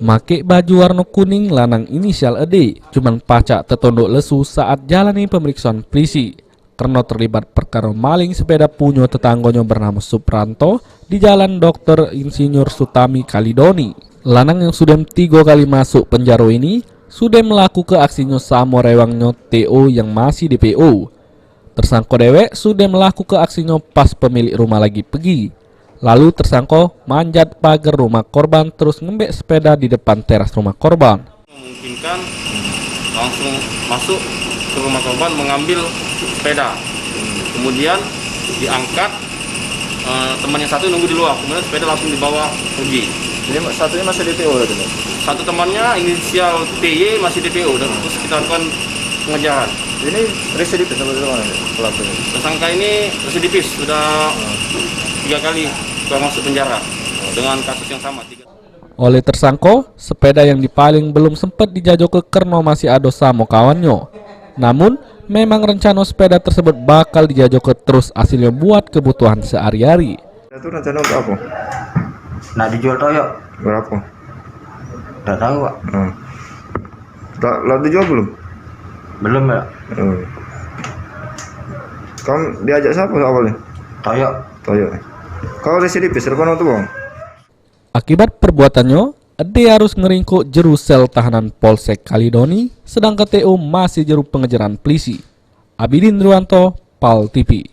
Make baju warna kuning lanang inisial ED cuman pacak tertunduk lesu saat jalani pemeriksaan polisi karena terlibat perkara maling sepeda punya tetanggonya bernama Supranto di Jalan Dr. Insinyur Sutami Kalidoni. Lanang yang sudah 3 kali masuk penjara ini sudah melakukan aksinya sama rewangnya TO yang masih DPO. Tersangka dewek sudah melakukan aksinya pas pemilik rumah lagi pergi. Lalu tersangka manjat pagar rumah korban terus ngembek sepeda di depan teras rumah korban. Memungkinkan langsung masuk ke rumah korban mengambil sepeda. Kemudian diangkat, temannya satu nunggu di luar, kemudian sepeda langsung dibawa pergi. Jadi satunya masih DPO lagi? Satu temannya inisial TY masih DPO dan terus kita lakukan pengejaran. Ini residipis atau bagaimana pelakunya? Tersangka ini residipis, sudah 3 kali masuk penjara dengan kasus yang sama. Oleh tersangka, sepeda yang dipaling belum sempat dijajok ke karena masih ada sama kawannya. Namun, memang rencana sepeda tersebut bakal dijajok ke terus hasilnya buat kebutuhan sehari-hari. Itu rencana untuk apa? Nah dijual toyok. Berapa? Udah tahu Pak. Lalu dijual belum? Belum ya. Kamu diajak siapa awalnya? Toyok. Kau residipis, rekono tuh bang? Akibat perbuatannya, Ede harus ngeringkuk jeru sel tahanan Polsek Kalidoni, sedangkan TO masih jeru pengejaran polisi. Abidin Ruanto, PAL TV.